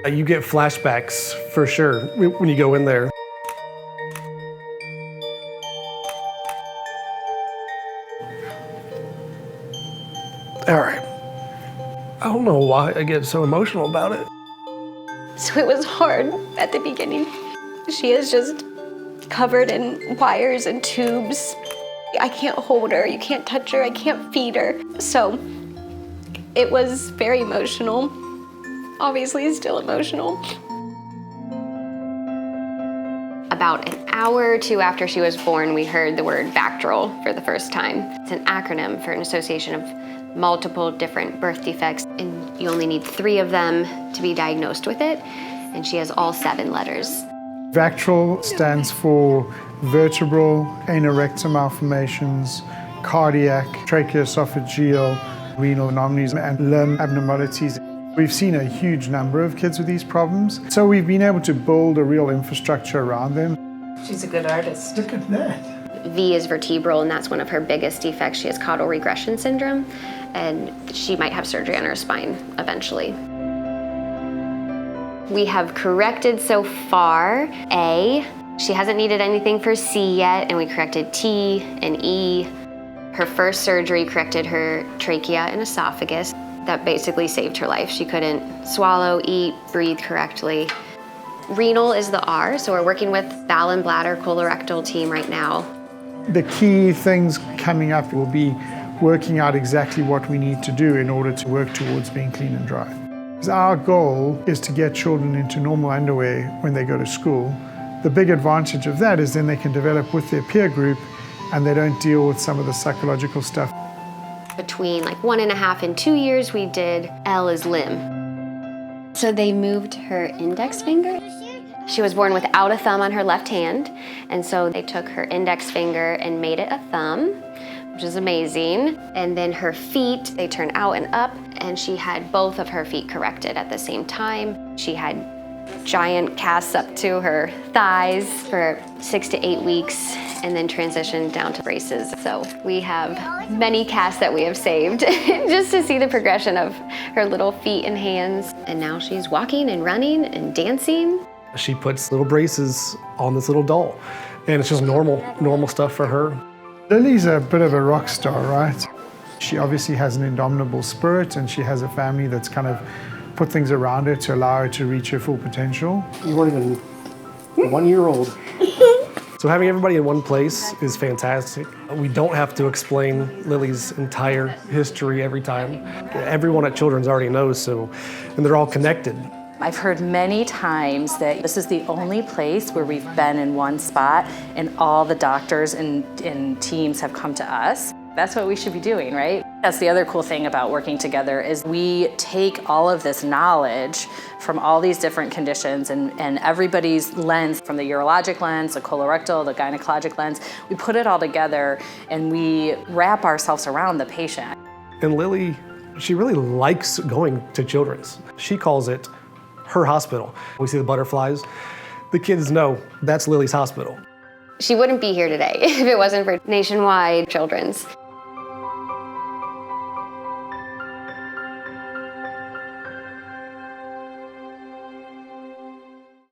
You get flashbacks for sure when you go in there. All right. I don't know why I get so emotional about it. So it was hard at the beginning. She is just covered in wires and tubes. I can't hold her, you can't touch her, I can't feed her. So it was very emotional. Obviously, it's still emotional. About an hour or two after she was born, we heard the word VACTERL for the first time. It's an acronym for an association of multiple different birth defects, and you only need 3 of them to be diagnosed with it, and she has all 7 letters. VACTERL stands for Vertebral, Anorectal malformations, cardiac, tracheoesophageal, renal anomalies, and limb abnormalities. We've seen a huge number of kids with these problems, so we've been able to build a real infrastructure around them. She's a good artist. Look at that. V is vertebral, and that's one of her biggest defects. She has caudal regression syndrome, and she might have surgery on her spine eventually. We have corrected so far A. She hasn't needed anything for C yet, and we corrected T and E. Her first surgery corrected her trachea and esophagus. That basically saved her life. She couldn't swallow, eat, breathe correctly. Renal is the R, so we're working with bowel and bladder colorectal team right now. The key things coming up will be working out exactly what we need to do in order to work towards being clean and dry. Our goal is to get children into normal underwear when they go to school. The big advantage of that is then they can develop with their peer group and they don't deal with some of the psychological stuff. Between like 1.5 and 2 years, we did L as limb. So they moved her index finger. She was born without a thumb on her left hand, and so they took her index finger and made it a thumb, which is amazing. And then her feet, they turned out and up, and she had both of her feet corrected at the same time. She had giant casts up to her thighs for 6 to 8 weeks, and then transitioned down to braces. So we have many casts that we have saved just to see the progression of her little feet and hands. And now she's walking and running and dancing. She puts little braces on this little doll, and it's just normal stuff for her. Lily's a bit of a rock star, right? She obviously has an indomitable spirit, and she has a family that's kind of put things around her to allow her to reach her full potential. You weren't even 1 year old. So having everybody in one place is fantastic. We don't have to explain Lily's entire history every time. Everyone at Children's already knows, and they're all connected. I've heard many times that this is the only place where we've been in one spot and all the doctors and teams have come to us. That's what we should be doing, right? That's the other cool thing about working together is we take all of this knowledge from all these different conditions and everybody's lens, from the urologic lens, the colorectal, the gynecologic lens, we put it all together and we wrap ourselves around the patient. And Lily, she really likes going to Children's. She calls it her hospital. We see the butterflies. The kids know that's Lily's hospital. She wouldn't be here today if it wasn't for Nationwide Children's.